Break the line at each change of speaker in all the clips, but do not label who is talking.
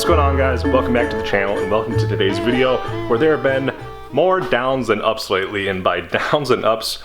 What's going on, guys? Welcome back to the channel and welcome to today's video where there have been more downs than ups lately, and by downs and ups,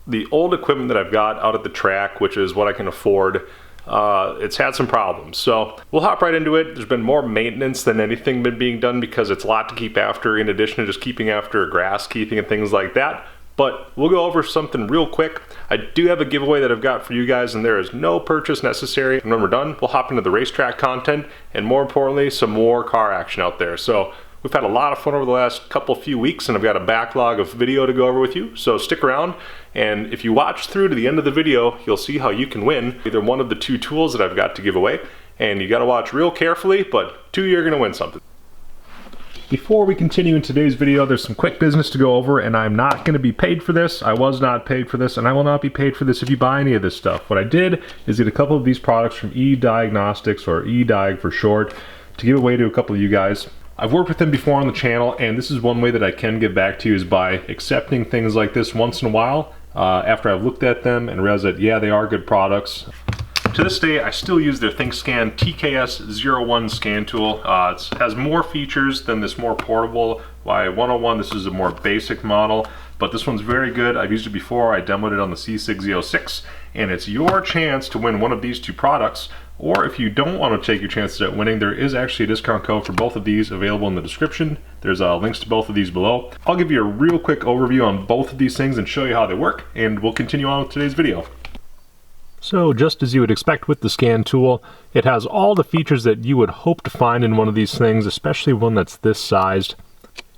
the old equipment that I've got out at the track, which is what I can afford, it's had some problems. So we'll hop right into it. There's been more maintenance than anything been being done because it's a lot to keep after in addition to just keeping after grass keeping and things like that. But we'll go over something real quick. I do have a giveaway that I've got for you guys, and there is no purchase necessary. And when we're done, we'll hop into the racetrack content and, more importantly, some more car action out there. So we've had a lot of fun over the last few weeks, and I've got a backlog of video to go over with you. So stick around, and if you watch through to the end of the video, you'll see how you can win either one of the two tools that I've got to give away. And you got to watch real carefully, but you're going to win something. Before we continue in today's video, there's some quick business to go over, and I'm not going to be paid for this. I was not paid for this, and I will not be paid for this if you buy any of this stuff. What I did is get a couple of these products from eDiagnostics, or eDiag for short, to give away to a couple of you guys. I've worked with them before on the channel, and this is one way that I can give back to you is by accepting things like this once in a while after I've looked at them and realized that, yeah, they are good products. To this day, I still use their ThinkScan TKS01 scan tool. It has more features than this more portable Y101. This is a more basic model, but this one's very good. I've used it before. I demoed it on the C6Z06, and it's your chance to win one of these two products. Or if you don't want to take your chances at winning, there is actually a discount code for both of these available in the description. There's links to both of these below. I'll give you a real quick overview on both of these things and show you how they work, and we'll continue on with today's video. So just as you would expect with the scan tool, it has all the features that you would hope to find in one of these things, especially one that's this sized.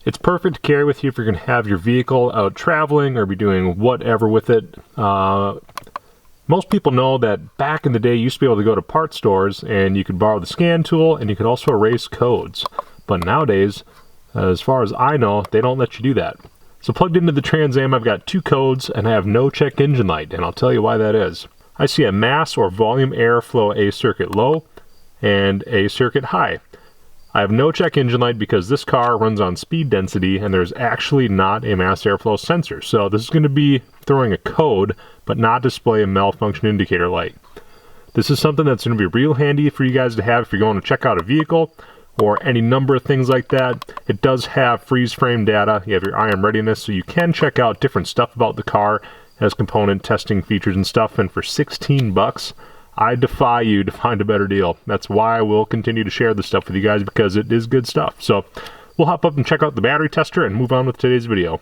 It's perfect to carry with you if you're going to have your vehicle out traveling or be doing whatever with it. Most people know that back in the day you used to be able to go to parts stores and you could borrow the scan tool and you could also erase codes. But nowadays, as far as I know, they don't let you do that. So plugged into the Trans Am, I've got two codes and I have no check engine light, and I'll tell you why that is. I see a mass or volume airflow A circuit low and A circuit high. I have no check engine light because this car runs on speed density and there's actually not a mass airflow sensor. So this is going to be throwing a code but not display a malfunction indicator light. This is something that's going to be real handy for you guys to have if you're going to check out a vehicle or any number of things like that. It does have freeze frame data. You have your IM readiness, so you can check out different stuff about the car as component testing features and stuff, and for 16 bucks, I defy you to find a better deal. That's why I will continue to share this stuff with you guys, because it is good stuff. So we'll hop up and check out the battery tester and move on with today's video.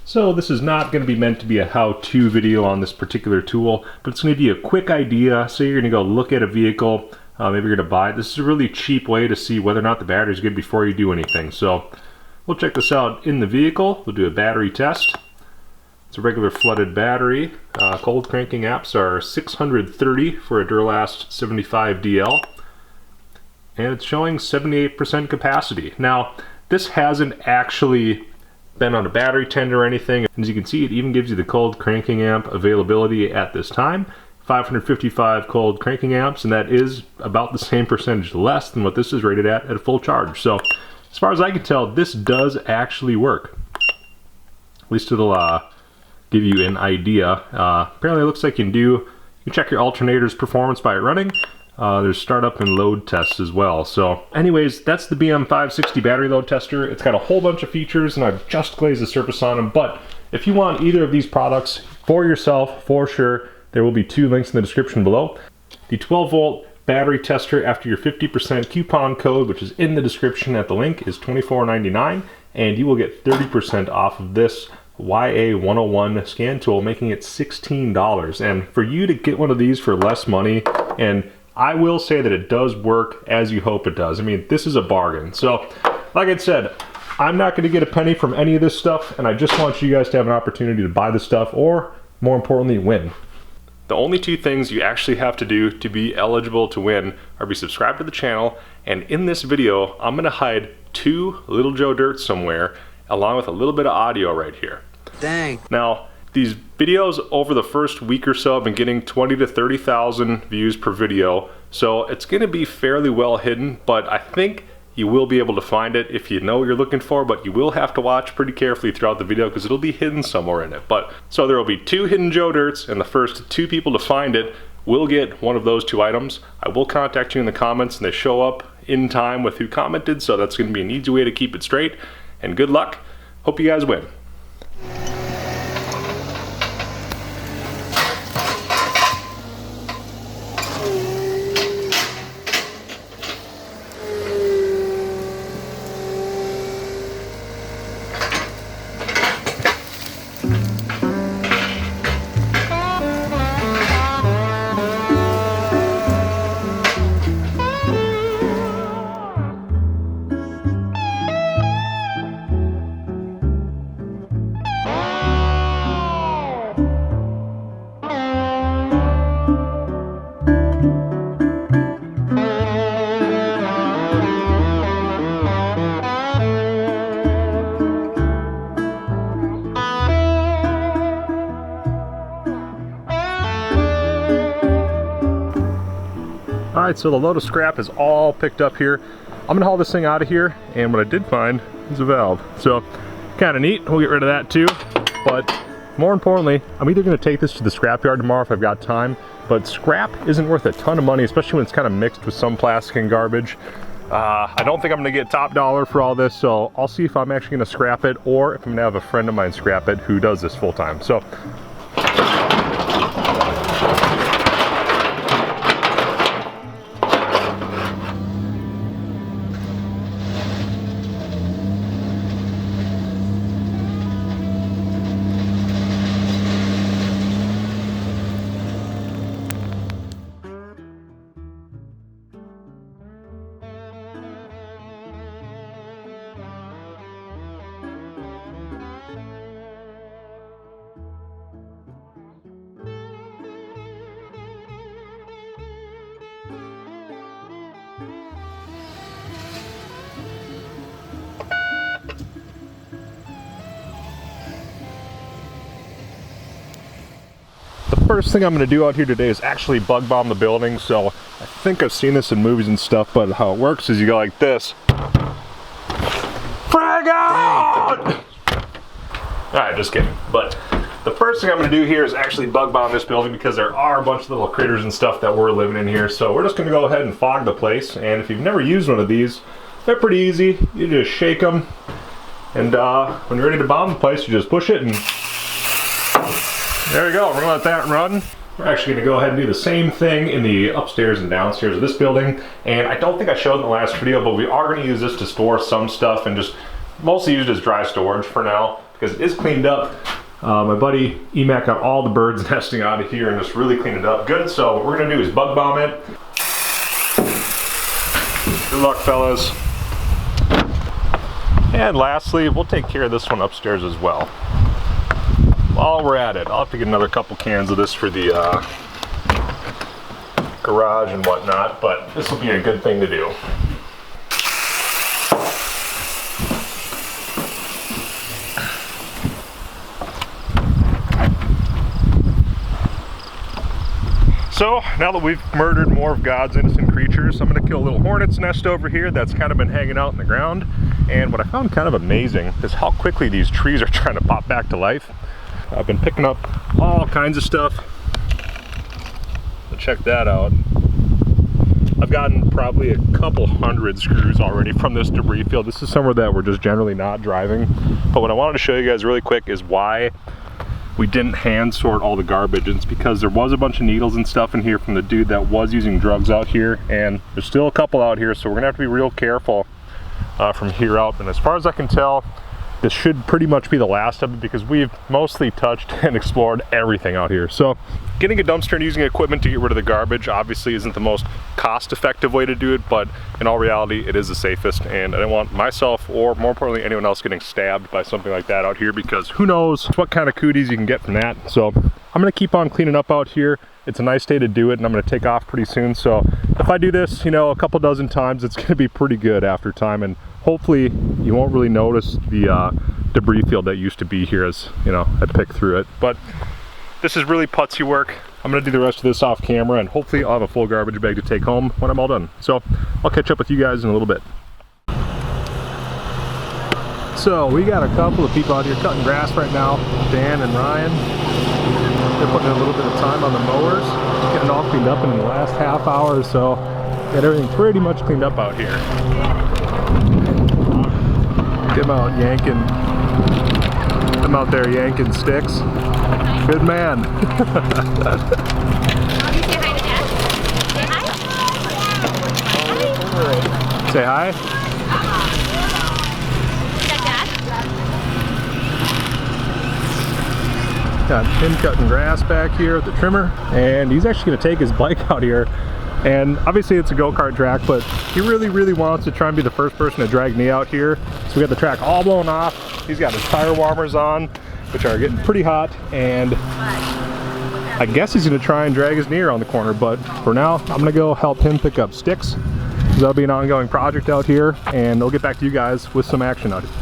So this is not going to be meant to be a how-to video on this particular tool, but it's going to give you a quick idea. So you're going to go look at a vehicle, maybe you're going to buy it. This is a really cheap way to see whether or not the battery is good before you do anything. So we'll check this out in the vehicle. We'll do a battery test. It's a regular flooded battery. Cold cranking amps are 630 for a Duralast 75 DL. And it's showing 78% capacity. Now, this hasn't actually been on a battery tender or anything. As you can see, it even gives you the cold cranking amp availability at this time. 555 cold cranking amps, and that is about the same percentage less than what this is rated at a full charge. So, as far as I can tell, this does actually work. At least it'll give you an idea. Apparently it looks like you can check your alternator's performance by running. There's startup and load tests as well. So anyways, that's the BM560 battery load tester. It's got a whole bunch of features and I've just glazed the surface on them. But if you want either of these products for yourself, for sure, there will be two links in the description below. The 12 volt battery tester after your 50% coupon code, which is in the description at the link, is $24.99, and you will get 30% off of this YA101 scan tool, making it $16. And for you to get one of these for less money, and I will say that it does work as you hope it does. I mean, this is a bargain. So like I said, I'm not going to get a penny from any of this stuff, and I just want you guys to have an opportunity to buy this stuff, or more importantly, win. The only two things you actually have to do to be eligible to win are be subscribed to the channel, and in this video I'm going to hide two Little Joe Dirts somewhere along with a little bit of audio right here. Dang. Now, these videos over the first week or so have been getting 20 to 30,000 views per video, so it's going to be fairly well hidden, but I think you will be able to find it if you know what you're looking for, but you will have to watch pretty carefully throughout the video because it'll be hidden somewhere in it. But so there will be two hidden Joe Dirts, and the first two people to find it will get one of those two items. I will contact you in the comments and they show up in time with who commented, so that's going to be an easy way to keep it straight. And good luck. Hope you guys win. Alright, so the load of scrap is all picked up here. I'm gonna haul this thing out of here, and what I did find is a valve. So, kind of neat. We'll get rid of that too. But more importantly, I'm either gonna take this to the scrapyard tomorrow if I've got time, but scrap isn't worth a ton of money, especially when it's kind of mixed with some plastic and garbage. I don't think I'm gonna get top dollar for all this, so I'll see if I'm actually gonna scrap it or if I'm gonna have a friend of mine scrap it who does this full time. So, first thing I'm going to do out here today is actually bug bomb the building. So I think I've seen this in movies and stuff, but how it works is you go like this. Frag out! Alright, just kidding. But the first thing I'm going to do here is actually bug bomb this building because there are a bunch of little critters and stuff that were living in here. So we're just going to go ahead and fog the place. And if you've never used one of these, they're pretty easy. You just shake them. And when you're ready to bomb the place, you just push it and there we go. We're gonna let that run. We're actually gonna go ahead and do the same thing in the upstairs and downstairs of this building. And I don't think I showed in the last video, but we are gonna use this to store some stuff and just mostly use it as dry storage for now because it is cleaned up. My buddy Emac got all the birds nesting out of here and just really cleaned it up good. So what we're gonna do is bug bomb it. Good luck, fellas. And lastly, we'll take care of this one upstairs as well. While we're at it, I'll have to get another couple cans of this for the garage and whatnot, but this will be a good thing to do. So now that we've murdered more of God's innocent creatures, I'm gonna kill a little hornet's nest over here that's kind of been hanging out in the ground. And what I found kind of amazing is how quickly these trees are trying to pop back to life. I've been picking up all kinds of stuff. So check that out. I've gotten probably a couple hundred screws already from this debris field. This is somewhere that we're just generally not driving. But what I wanted to show you guys really quick is why we didn't hand sort all the garbage. It's because there was a bunch of needles and stuff in here from the dude that was using drugs out here, and there's still a couple out here, so we're gonna have to be real careful from here out. And as far as I can tell, this should pretty much be the last of it because we've mostly touched and explored everything out here. So getting a dumpster and using equipment to get rid of the garbage obviously isn't the most cost-effective way to do it, but in all reality it is the safest, and I don't want myself or more importantly anyone else getting stabbed by something like that out here because who knows what kind of cooties you can get from that. So I'm gonna keep on cleaning up out here. It's a nice day to do it, and I'm gonna take off pretty soon. So if I do this, you know, a couple dozen times, it's gonna be pretty good after time, and hopefully you won't really notice the debris field that used to be here as, you know, I pick through it. But this is really putsy work. I'm gonna do the rest of this off camera, and hopefully I'll have a full garbage bag to take home when I'm all done. So I'll catch up with you guys in a little bit. So we got a couple of people out here cutting grass right now, Dan and Ryan. They're putting in a little bit of time on the mowers, getting it all cleaned up in the last half hour or so. Got everything pretty much cleaned up out here. Get him out yanking. I'm out there yanking sticks. Good man. Say hi. Got him cutting grass back here with the trimmer, and he's actually going to take his bike out here. And obviously it's a go-kart track, but he really wants to try and be the first person to drag me out here. So we got the track all blown off. He's got his tire warmers on, which are getting pretty hot, and I guess he's going to try and drag his knee around the corner. But for now, I'm going to go help him pick up sticks. That'll be an ongoing project out here, and I'll get back to you guys with some action out here.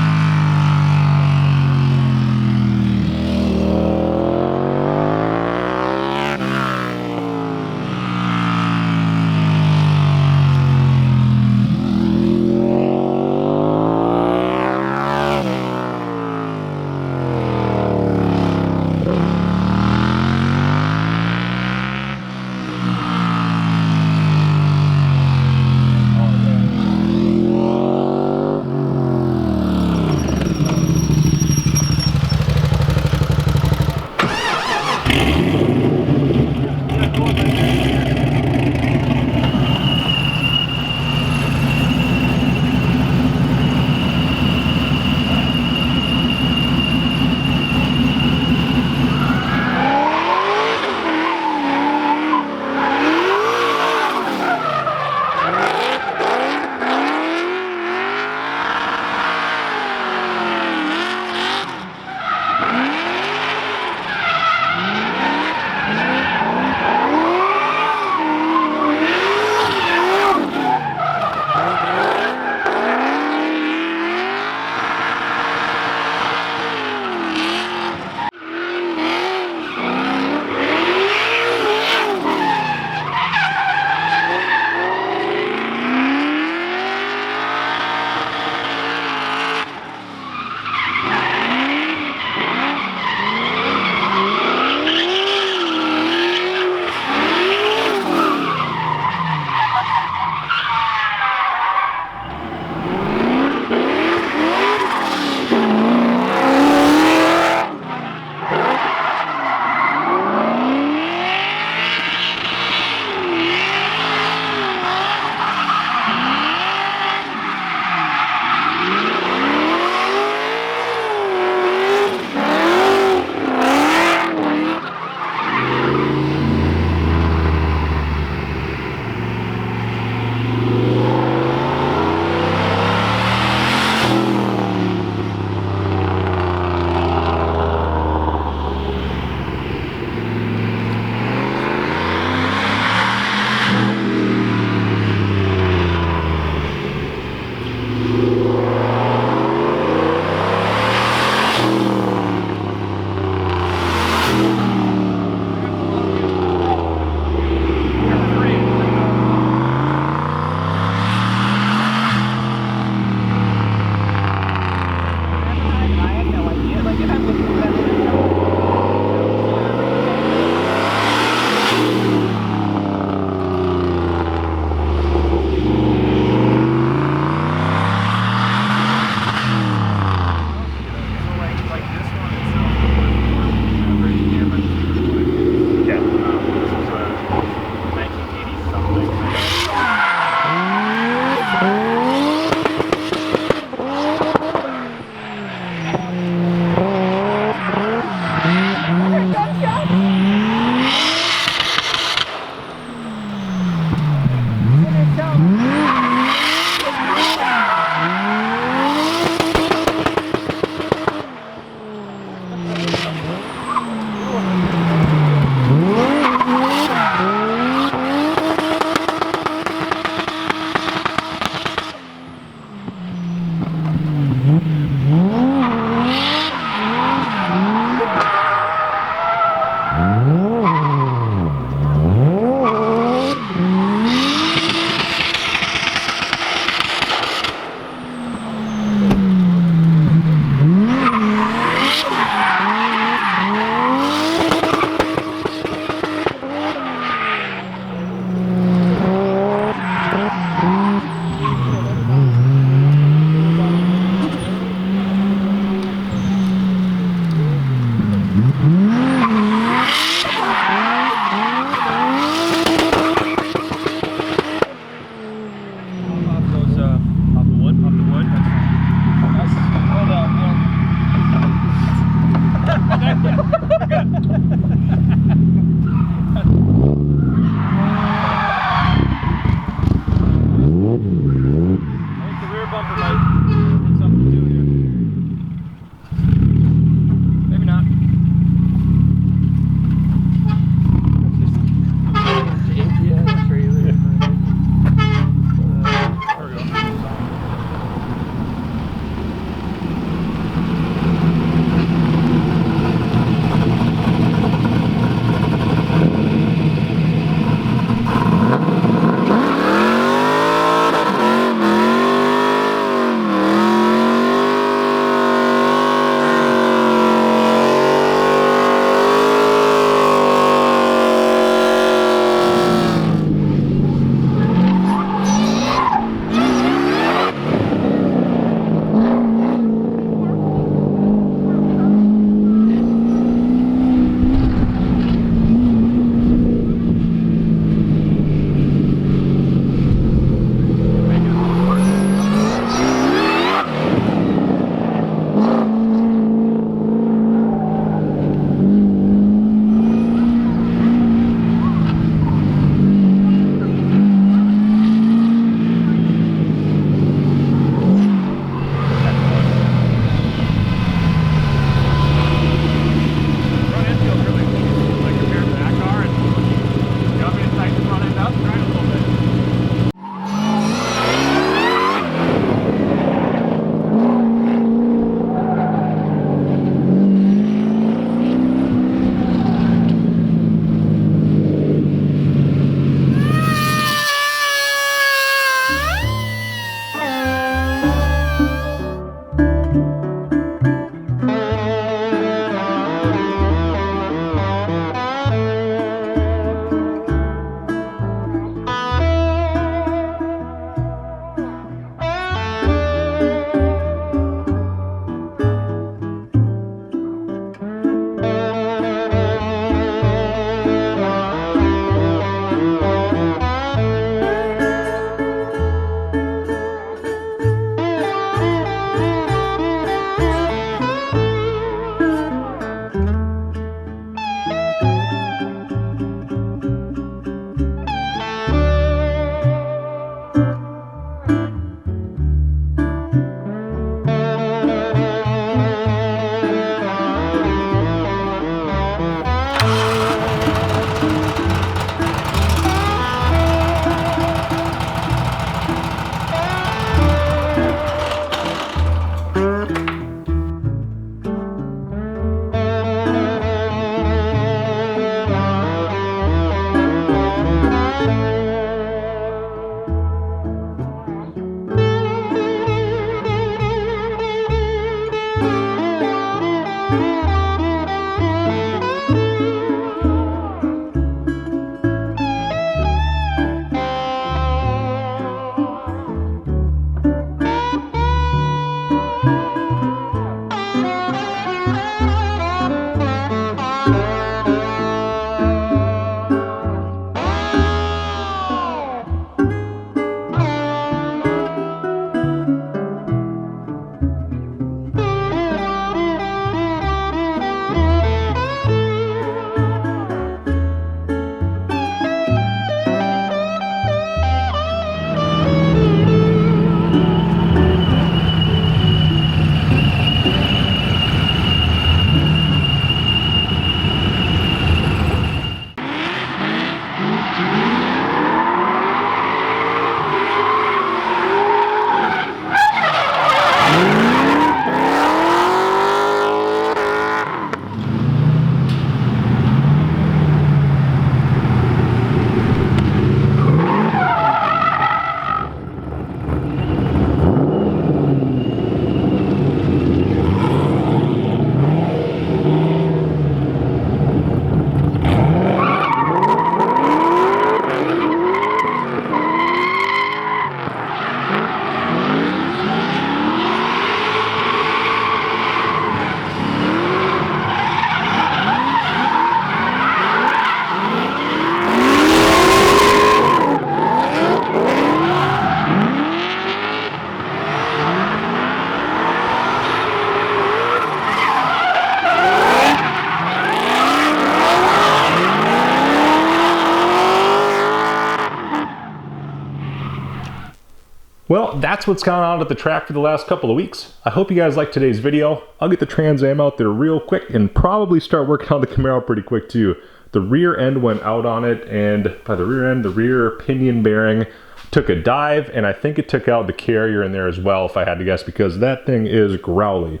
Well, that's what's gone on at the track for the last couple of weeks. I hope you guys liked today's video. I'll get the Trans Am out there real quick and probably start working on the Camaro pretty quick too. The rear end went out on it, and by the rear end, the rear pinion bearing took a dive, and I think it took out the carrier in there as well, if I had to guess, because that thing is growly.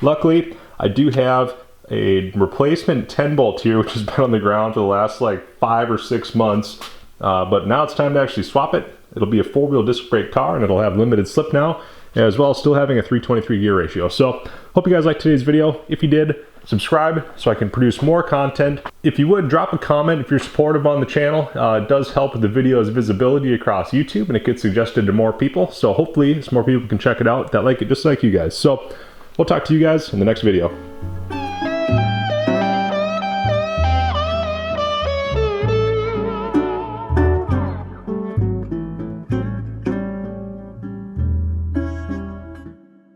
Luckily, I do have a replacement 10 bolt here, which has been on the ground for the last like 5 or 6 months, but now it's time to actually swap it. It'll be a 4-wheel disc brake car, and it'll have limited slip now, as well as still having a 323 gear ratio. So hope you guys liked today's video. If you did, subscribe so I can produce more content. If you would, drop a comment if you're supportive on the channel. It does help with the video's visibility across YouTube, and it gets suggested to more people. So hopefully some more people can check it out that like it just like you guys. So we'll talk to you guys in the next video.